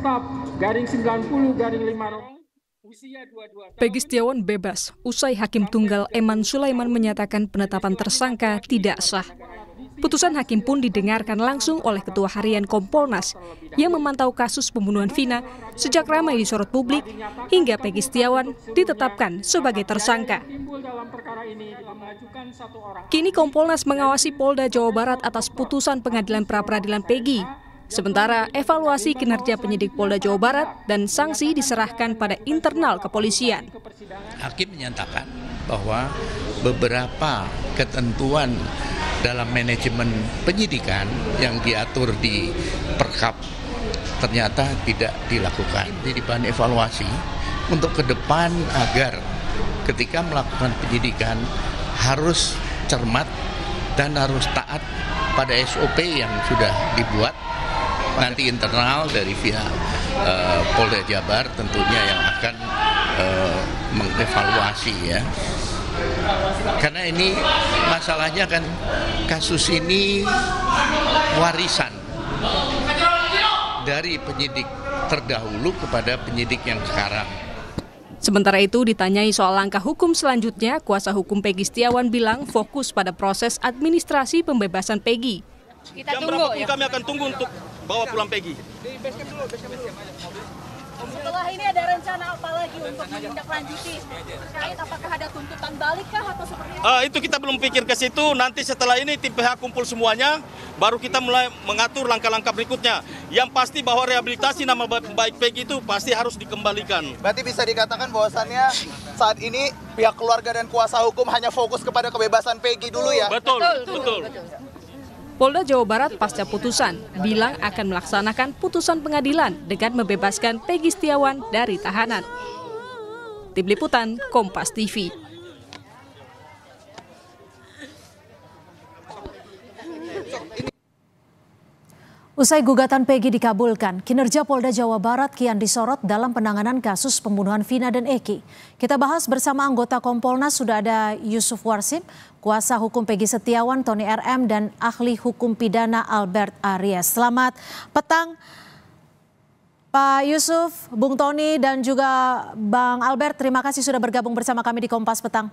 Staf garing 90 garing 5 usia 22 tahun. Peggy Setiawan bebas usai Hakim Tunggal Eman Sulaiman menyatakan penetapan tersangka tidak sah. Putusan hakim pun didengarkan langsung oleh Ketua Harian Kompolnas yang memantau kasus pembunuhan Vina sejak ramai disorot publik hingga Peggy Setiawan ditetapkan sebagai tersangka. Kini Kompolnas mengawasi Polda Jawa Barat atas putusan Pengadilan Pra-Peradilan Peggy. Sementara evaluasi kinerja penyidik Polda Jawa Barat dan sanksi diserahkan pada internal kepolisian. Hakim menyatakan bahwa beberapa ketentuan dalam manajemen penyidikan yang diatur di Perkap ternyata tidak dilakukan. Jadi bahan evaluasi untuk ke depan agar ketika melakukan penyidikan harus cermat dan harus taat pada SOP yang sudah dibuat nanti internal dari pihak Polda Jabar tentunya yang akan mengevaluasi ya. Karena ini masalahnya kan kasus ini warisan dari penyidik terdahulu kepada penyidik yang sekarang. Sementara itu ditanyai soal langkah hukum selanjutnya, kuasa hukum Peggy Setiawan bilang fokus pada proses administrasi pembebasan Peggy. Kita tunggu ya. Kami akan tunggu untuk bawa pulang Peggy. Setelah ini ada rencana apa lagi untuk menindaklanjuti terkait apakah ada tuntutan balik kah atau seperti apa? Itu kita belum pikir ke situ. Nanti setelah ini tim pihak kumpul semuanya, baru kita mulai mengatur langkah-langkah berikutnya. Yang pasti bahwa rehabilitasi nama baik Peggy itu pasti harus dikembalikan. Berarti bisa dikatakan bahwasannya saat ini pihak keluarga dan kuasa hukum hanya fokus kepada kebebasan Peggy dulu ya? Betul. Polda Jawa Barat pasca putusan bilang akan melaksanakan putusan pengadilan dengan membebaskan Peggy Setiawan dari tahanan. Tim Liputan Kompas TV. Usai gugatan Peggy dikabulkan, kinerja Polda Jawa Barat kian disorot dalam penanganan kasus pembunuhan Vina dan Eki. Kita bahas bersama anggota Kompolnas, sudah ada Yusuf Warsim, kuasa hukum Peggy Setiawan, Tony RM, dan ahli hukum pidana Albert Aries. Selamat petang, Pak Yusuf, Bung Tony, dan juga Bang Albert. Terima kasih sudah bergabung bersama kami di Kompas Petang.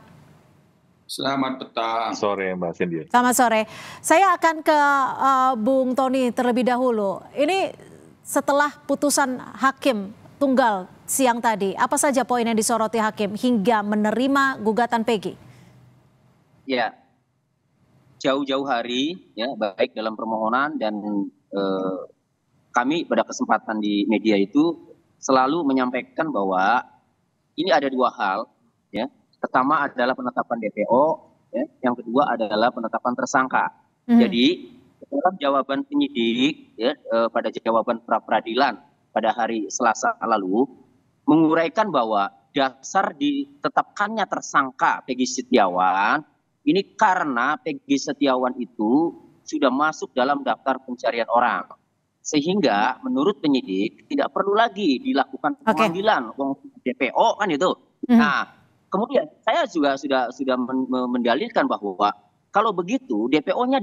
Selamat petang. Sore Mbak Cindy. Selamat sore. Saya akan ke Bung Tony terlebih dahulu. Ini setelah putusan Hakim Tunggal siang tadi, apa saja poin yang disoroti Hakim hingga menerima gugatan Peggy? Ya, jauh-jauh hari, ya, baik dalam permohonan dan kami pada kesempatan di media itu selalu menyampaikan bahwa ini ada dua hal, ya. Pertama adalah penetapan DPO, ya. Yang kedua adalah penetapan tersangka. Jadi dalam jawaban penyidik, ya, pada jawaban pra-peradilan pada hari Selasa lalu menguraikan bahwa dasar ditetapkannya tersangka Peggy Setiawan ini karena Peggy Setiawan itu sudah masuk dalam daftar pencarian orang. Sehingga menurut penyidik tidak perlu lagi dilakukan pemanggilan DPO kan itu. Nah, kemudian saya juga sudah mendalilkan bahwa kalau begitu DPO-nya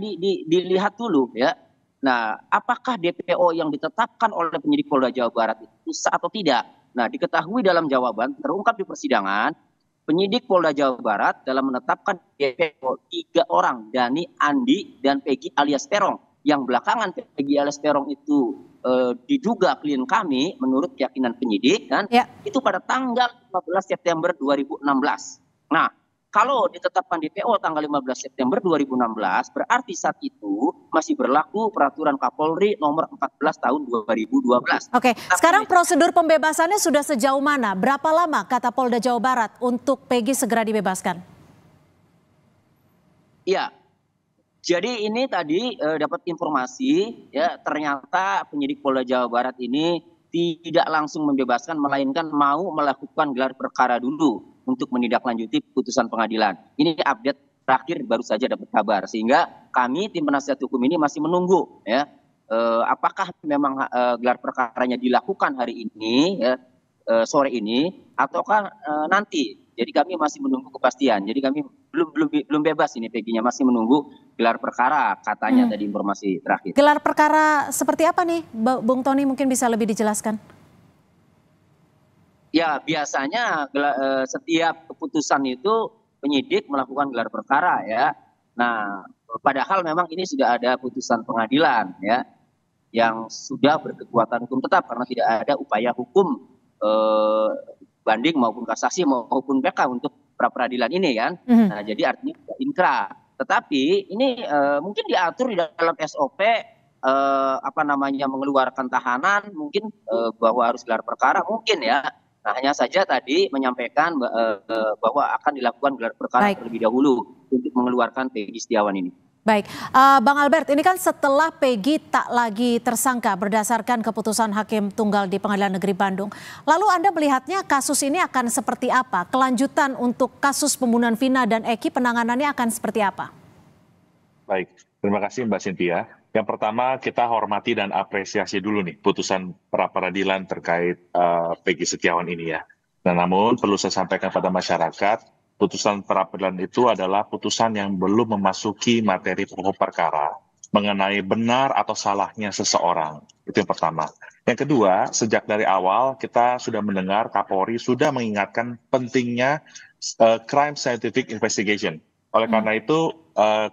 dilihat dulu ya. Nah, apakah DPO yang ditetapkan oleh penyidik Polda Jawa Barat itu sah atau tidak? Nah, diketahui dalam jawaban terungkap di persidangan, penyidik Polda Jawa Barat dalam menetapkan DPO 3 orang, Dani, Andi, dan Peggy alias Terong. Yang belakangan Peggy alias Terong itu diduga klien kami menurut keyakinan penyidik kan, itu pada tanggal 15 September 2016. Nah, kalau ditetapkan DPO tanggal 15 September 2016 berarti saat itu masih berlaku peraturan Kapolri nomor 14 tahun 2012. Oke, sekarang prosedur pembebasannya sudah sejauh mana? Berapa lama kata Polda Jawa Barat untuk Peggy segera dibebaskan? Iya. Jadi ini tadi dapat informasi ya, ternyata penyidik Polda Jawa Barat ini tidak langsung membebaskan melainkan mau melakukan gelar perkara dulu untuk menindaklanjuti putusan pengadilan. Ini update terakhir baru saja dapat kabar, sehingga kami tim penasihat hukum ini masih menunggu ya apakah memang gelar perkaranya dilakukan hari ini ya, sore ini ataukah nanti. Jadi kami masih menunggu kepastian. Jadi kami belum bebas ini Peggy-nya, masih menunggu gelar perkara katanya tadi informasi terakhir. Gelar perkara seperti apa nih, Bung Tony, mungkin bisa lebih dijelaskan? Ya, biasanya setiap keputusan itu penyidik melakukan gelar perkara ya. Nah, padahal memang ini sudah ada putusan pengadilan ya yang sudah berkekuatan hukum tetap karena tidak ada upaya hukum banding maupun kasasi maupun PK untuk pra peradilan ini kan. Nah, jadi artinya tidak inkrah. Tetapi ini mungkin diatur di dalam SOP mengeluarkan tahanan mungkin bahwa harus gelar perkara mungkin ya. Nah, hanya saja tadi menyampaikan bahwa akan dilakukan gelar perkara terlebih dahulu untuk mengeluarkan Peggy Setiawan ini. Baik, Bang Albert, ini kan setelah Peggy tak lagi tersangka berdasarkan keputusan Hakim Tunggal di Pengadilan Negeri Bandung. Lalu Anda melihatnya kasus ini akan seperti apa? Kelanjutan untuk kasus pembunuhan Vina dan Eki penanganannya akan seperti apa? Baik, terima kasih Mbak Cynthia. Yang pertama kita hormati dan apresiasi dulu nih putusan pra peradilan terkait Peggy Setiawan ini ya. Nah, namun perlu saya sampaikan pada masyarakat, putusan pra peradilan itu adalah putusan yang belum memasuki materi pokok perkara mengenai benar atau salahnya seseorang. Itu yang pertama. Yang kedua, sejak dari awal kita sudah mendengar Kapolri sudah mengingatkan pentingnya crime scientific investigation. Oleh karena itu,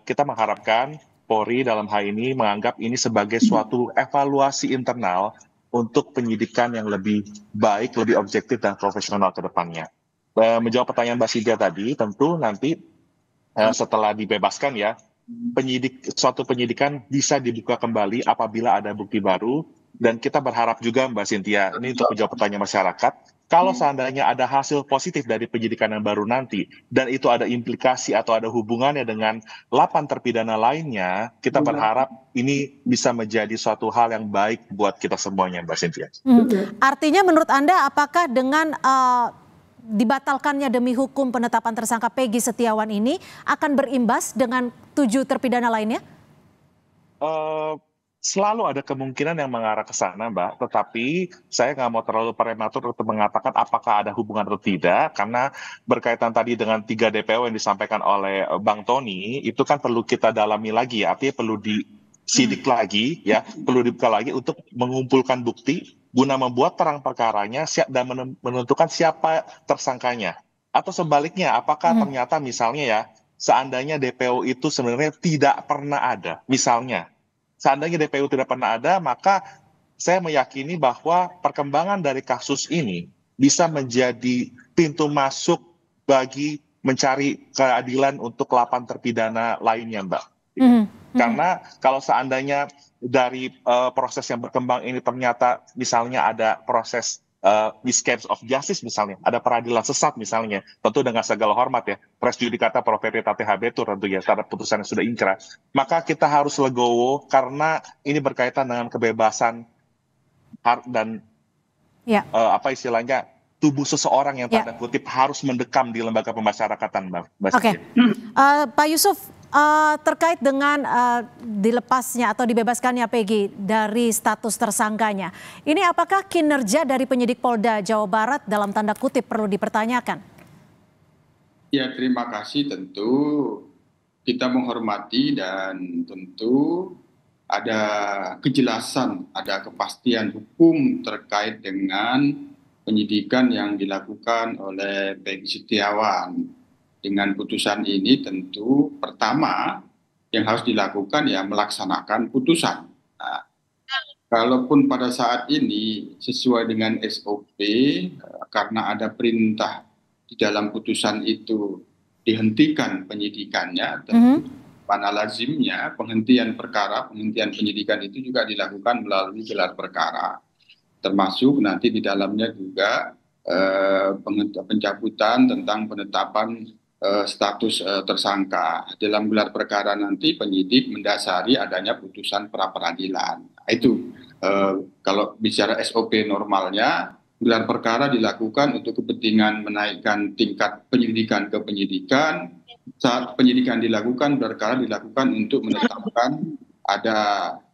kita mengharapkan Polri dalam hal ini menganggap ini sebagai suatu evaluasi internal untuk penyidikan yang lebih baik, lebih objektif dan profesional ke depannya. Menjawab pertanyaan Mbak Cynthia tadi, tentu nanti setelah dibebaskan ya, suatu penyidikan bisa dibuka kembali apabila ada bukti baru, dan kita berharap juga Mbak Cynthia, ini untuk menjawab pertanyaan masyarakat, kalau seandainya ada hasil positif dari penyidikan yang baru nanti, dan itu ada implikasi atau ada hubungannya dengan 8 terpidana lainnya, kita berharap ini bisa menjadi suatu hal yang baik buat kita semuanya Mbak Cynthia. Artinya menurut Anda apakah dengan dibatalkannya demi hukum penetapan tersangka Peggy Setiawan ini akan berimbas dengan 7 terpidana lainnya? Selalu ada kemungkinan yang mengarah ke sana, Mbak. Tetapi saya nggak mau terlalu prematur untuk mengatakan apakah ada hubungan atau tidak, karena berkaitan tadi dengan 3 DPO yang disampaikan oleh Bang Tony, itu kan perlu kita dalami lagi, artinya perlu disidik lagi, ya, perlu dibuka lagi untuk mengumpulkan bukti guna membuat terang perkaranya dan menentukan siapa tersangkanya. Atau sebaliknya, apakah ternyata misalnya ya, seandainya DPO itu sebenarnya tidak pernah ada, misalnya. Seandainya DPO tidak pernah ada, maka saya meyakini bahwa perkembangan dari kasus ini bisa menjadi pintu masuk bagi mencari keadilan untuk 8 terpidana lainnya, Mbak. Karena kalau seandainya dari proses yang berkembang ini ternyata misalnya ada proses miscarriage of justice misalnya, ada peradilan sesat misalnya, tentu dengan segala hormat ya, res judicata pro veritate habetur tentu ya, terhadap putusan yang sudah inkrah, maka kita harus legowo karena ini berkaitan dengan kebebasan dan istilahnya tubuh seseorang yang tanda kutip harus mendekam di lembaga pemasyarakatan, Mbak. Oke, Pak Yusuf, terkait dengan dilepasnya atau dibebaskannya Peggy dari status tersangkanya, ini apakah kinerja dari penyidik Polda Jawa Barat dalam tanda kutip perlu dipertanyakan? Ya, terima kasih. Tentu kita menghormati dan tentu ada kejelasan, ada kepastian hukum terkait dengan penyidikan yang dilakukan oleh Peggy Setiawan. Dengan putusan ini tentu pertama yang harus dilakukan ya melaksanakan putusan. Nah, kalaupun pada saat ini sesuai dengan SOP karena ada perintah di dalam putusan itu dihentikan penyidikannya, tentu mana lazimnya penghentian penyidikan itu juga dilakukan melalui gelar perkara. Termasuk nanti di dalamnya juga pencabutan tentang penetapan status tersangka. Dalam gelar perkara nanti penyidik mendasari adanya putusan pra peradilan. Itu kalau bicara SOP normalnya, gelar perkara dilakukan untuk kepentingan menaikkan tingkat penyelidikan ke penyidikan. Saat penyidikan dilakukan, perkara dilakukan untuk menetapkan ada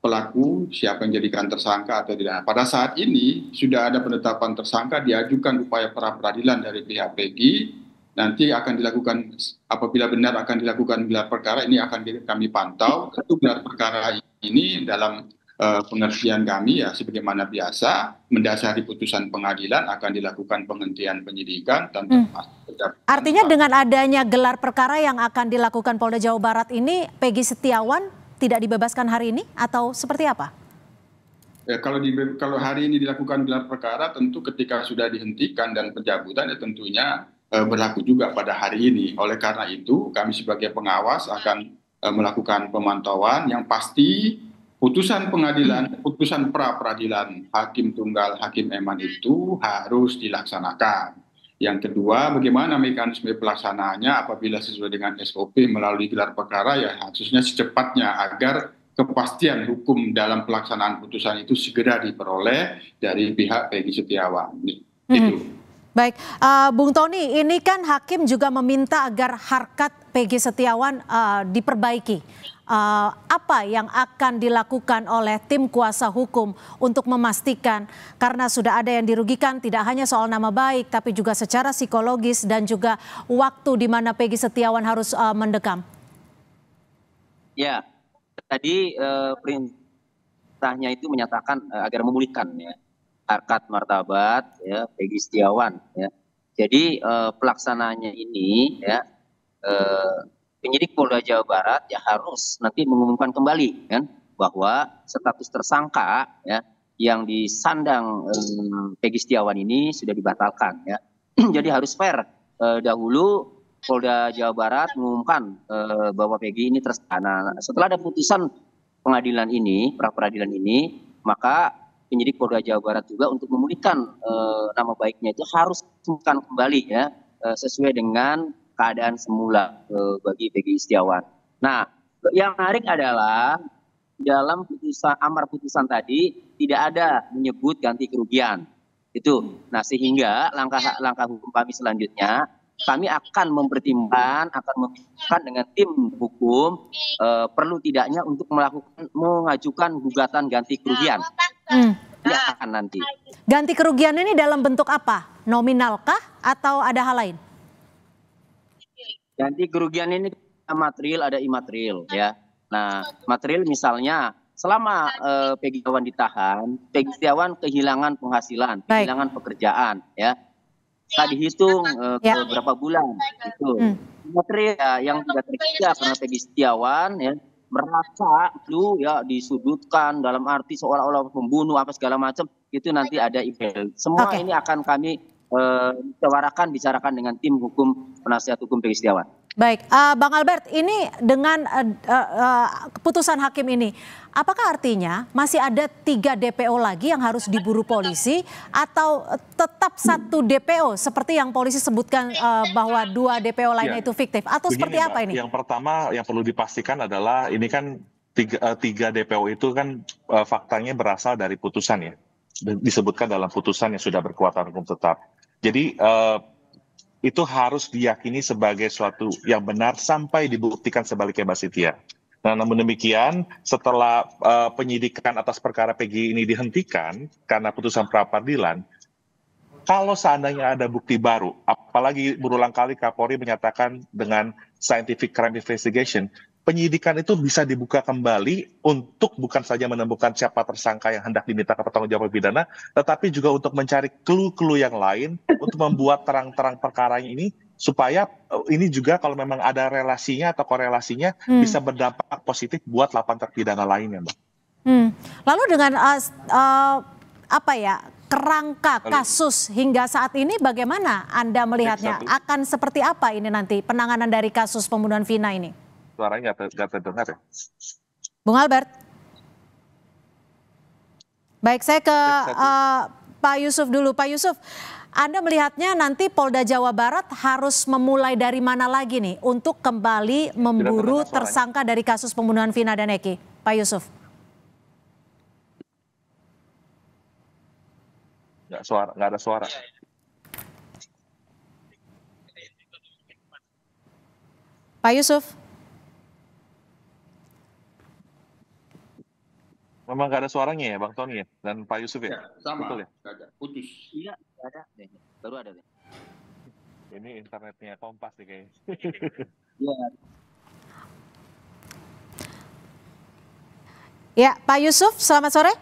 pelaku, siapa yang dijadikan tersangka atau tidak. Pada saat ini sudah ada penetapan tersangka, diajukan upaya pra peradilan dari pihak Peggy, nanti akan dilakukan, apabila benar akan dilakukan gelar perkara, ini akan kami pantau. Tentu gelar perkara ini dalam pengertian kami ya sebagaimana biasa mendasari putusan pengadilan akan dilakukan penghentian penyidikan tanpa Artinya dengan adanya gelar perkara yang akan dilakukan Polda Jawa Barat ini, Peggy Setiawan tidak dibebaskan hari ini atau seperti apa? Ya, kalau hari ini dilakukan gelar perkara, tentu ketika sudah dihentikan dan pencabutan ya tentunya berlaku juga pada hari ini. Oleh karena itu kami sebagai pengawas akan melakukan pemantauan yang pasti. Putusan pengadilan, putusan pra peradilan Hakim Tunggal Hakim Eman itu harus dilaksanakan. Yang kedua, bagaimana mekanisme pelaksanaannya apabila sesuai dengan SOP melalui gelar perkara ya harusnya secepatnya agar kepastian hukum dalam pelaksanaan putusan itu segera diperoleh dari pihak Peggy Setiawan. Itu. Baik, Bung Tony, ini kan hakim juga meminta agar harkat Peggy Setiawan diperbaiki. Apa yang akan dilakukan oleh tim kuasa hukum untuk memastikan, karena sudah ada yang dirugikan tidak hanya soal nama baik tapi juga secara psikologis dan juga waktu di mana Peggy Setiawan harus mendekam? Ya, tadi perintahnya itu menyatakan agar memulihkan ya harkat martabat ya Peggy Setiawan ya. Jadi pelaksanaannya ini ya penyidik Polda Jawa Barat ya harus nanti mengumumkan kembali kan bahwa status tersangka ya yang disandang Peggy Setiawan ini sudah dibatalkan ya. Jadi harus fair, dahulu Polda Jawa Barat mengumumkan bahwa Peggy ini tersangka. Nah, setelah ada putusan pengadilan ini, pra peradilan ini, maka penyidik Polda Jawa Barat juga untuk memulihkan nama baiknya itu harus mengumumkan kembali ya sesuai dengan keadaan semula bagi Peggy Setiawan. Nah, yang menarik adalah dalam putusan amar putusan tadi tidak ada menyebut ganti kerugian. Itu. Nah, sehingga langkah hukum kami selanjutnya kami akan mempertimbangkan, akan memikirkan dengan tim hukum perlu tidaknya untuk mengajukan gugatan ganti kerugian. Tidak akan nanti. Ganti kerugian ini dalam bentuk apa? Nominalkah atau ada hal lain? Ganti kerugian ini material ada imaterial ya. Nah, material misalnya selama Peggy Setiawan ditahan, Peggy Setiawan kehilangan penghasilan, kehilangan pekerjaan ya. Setelah dihitung beberapa bulan itu material ya, yang tidak terkerja karena Peggy Setiawan ya merasa itu ya disudutkan dalam arti seolah-olah membunuh apa segala macam, itu nanti ada email. Semua ini akan kami bicarakan dengan tim hukum penasihat hukum Peggy Setiawan. Baik, Bang Albert, ini dengan keputusan hakim ini, apakah artinya masih ada 3 DPO lagi yang harus diburu polisi atau tetap 1 DPO seperti yang polisi sebutkan bahwa 2 DPO lainnya itu fiktif atau seperti apa ini? Yang pertama yang perlu dipastikan adalah ini kan 3 DPO itu kan faktanya berasal dari putusan ya, disebutkan dalam putusan yang sudah berkekuatan hukum tetap. Jadi itu harus diyakini sebagai suatu yang benar sampai dibuktikan sebaliknya, Mbak Cynthia. Nah, namun demikian, setelah penyidikan atas perkara Peggy ini dihentikan karena putusan pra peradilan, kalau seandainya ada bukti baru, apalagi berulang kali Kapolri menyatakan dengan scientific crime investigation, penyidikan itu bisa dibuka kembali untuk bukan saja menemukan siapa tersangka yang hendak diminta ke pertanggungjawaban pidana, tetapi juga untuk mencari clue-clue yang lain untuk membuat terang-terang perkara ini supaya ini juga kalau memang ada relasinya atau korelasinya bisa berdampak positif buat 8 terpidana lainnya, Mbak. Lalu dengan kerangka kasus hingga saat ini bagaimana Anda melihatnya? Akan seperti apa ini nanti penanganan dari kasus pembunuhan Vina ini? Suaranya nggak terdengar ya? Bung Albert. Baik, saya ke Pak Yusuf dulu. Pak Yusuf, Anda melihatnya nanti Polda Jawa Barat harus memulai dari mana lagi nih untuk kembali memburu tersangka dari kasus pembunuhan Vina dan Eki? Pak Yusuf. Nggak ada suara. Pak Yusuf. Memang nggak ada suaranya ya, Bang Tony ya, dan Pak Yusuf ya? Sama, betul ya? ada, putus. Iya, ada deh, baru ada deh. Ini internetnya Kompas nih kayaknya. Iya. Ya, Pak Yusuf, selamat sore.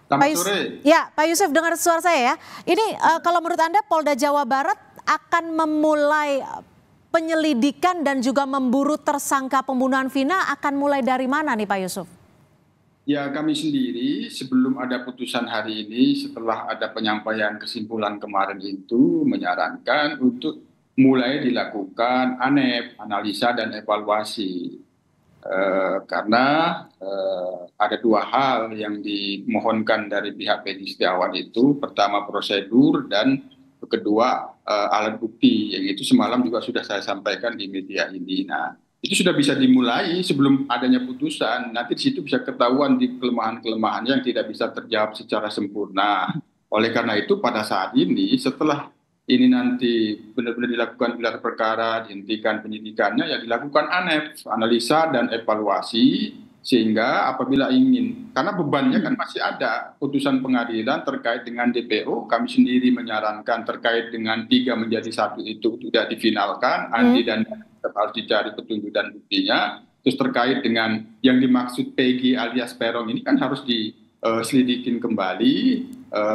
Selamat sore. Ya, Pak Yusuf, dengar suara saya ya. Ini kalau menurut Anda Polda Jawa Barat akan memulai penyelidikan dan juga memburu tersangka pembunuhan Vina akan mulai dari mana nih Pak Yusuf? Ya, kami sendiri sebelum ada putusan hari ini, setelah ada penyampaian kesimpulan kemarin itu menyarankan untuk mulai dilakukan ANEP, analisa dan evaluasi. Karena ada dua hal yang dimohonkan dari pihak Peggy Setiawan itu, pertama prosedur dan kedua alat bukti, yang itu semalam juga sudah saya sampaikan di media ini. Nah, itu sudah bisa dimulai sebelum adanya putusan, nanti di situ bisa ketahuan di kelemahan-kelemahan yang tidak bisa terjawab secara sempurna. Oleh karena itu pada saat ini setelah ini nanti benar-benar dilakukan gelar perkara, dihentikan penyidikannya, ya dilakukan ANEP, analisa dan evaluasi, sehingga apabila ingin, karena bebannya kan masih ada, putusan pengadilan terkait dengan DPO, kami sendiri menyarankan terkait dengan 3 menjadi 1 itu tidak difinalkan, Andi dan tetap harus dicari petunjuk dan buktinya, terus terkait dengan yang dimaksud Peggy alias Peron ini kan harus diselidikin kembali,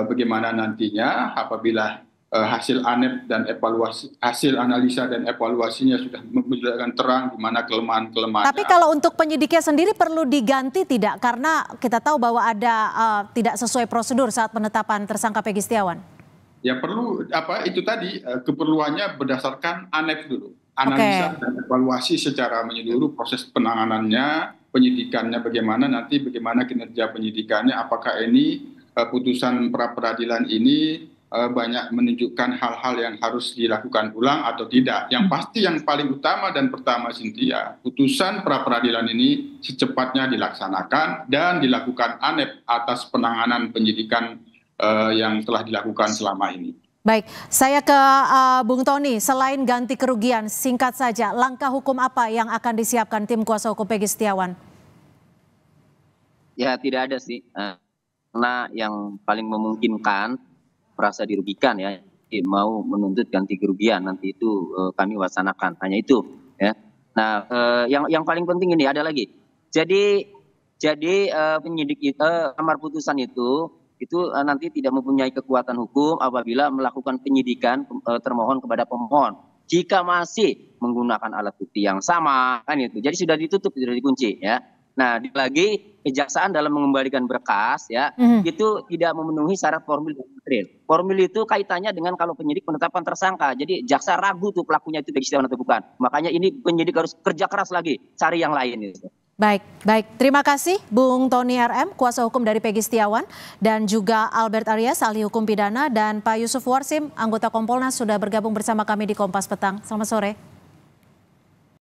bagaimana nantinya apabila hasil ANEP dan evaluasi, hasil analisa dan evaluasinya sudah menunjukkan terang di mana kelemahan-kelemahan. Tapi kalau untuk penyidiknya sendiri perlu diganti tidak? Karena kita tahu bahwa ada tidak sesuai prosedur saat penetapan tersangka Peggy Setiawan. Ya perlu itu tadi keperluannya berdasarkan ANEP dulu, analisa dan evaluasi secara menyeluruh proses penanganannya, penyidikannya bagaimana kinerja penyidikannya, apakah ini putusan pra peradilan ini banyak menunjukkan hal-hal yang harus dilakukan ulang atau tidak. Yang pasti yang paling utama dan pertama Cynthia, putusan pra peradilan ini secepatnya dilaksanakan dan dilakukan ANEP atas penanganan penyidikan yang telah dilakukan selama ini. Baik, saya ke Bung Tony. Selain ganti kerugian, singkat saja, langkah hukum apa yang akan disiapkan tim kuasa hukum Peggy Setiawan? Ya tidak ada sih, karena yang paling memungkinkan merasa dirugikan ya, mau menuntut ganti kerugian, nanti itu kami wacsanakan, hanya itu ya. Nah, yang paling penting ini ada lagi. Jadi penyidik amar putusan itu nanti tidak mempunyai kekuatan hukum apabila melakukan penyidikan termohon kepada pemohon. Jika masih menggunakan alat bukti yang sama kan itu. Jadi sudah ditutup, sudah dikunci ya. Nah, lagi kejaksaan dalam mengembalikan berkas ya, itu tidak memenuhi syarat formil dan material. Formil itu kaitannya dengan kalau penyidik penetapan tersangka. Jadi jaksa ragu tuh pelakunya itu Peggy Setiawan atau bukan. Makanya ini penyidik harus kerja keras lagi, cari yang lain itu. Baik. Terima kasih Bung Tony RM, kuasa hukum dari Peggy Setiawan, dan juga Albert Aryas, ahli hukum pidana, dan Pak Yusuf Warsim, anggota Kompolnas sudah bergabung bersama kami di Kompas Petang. Selamat sore.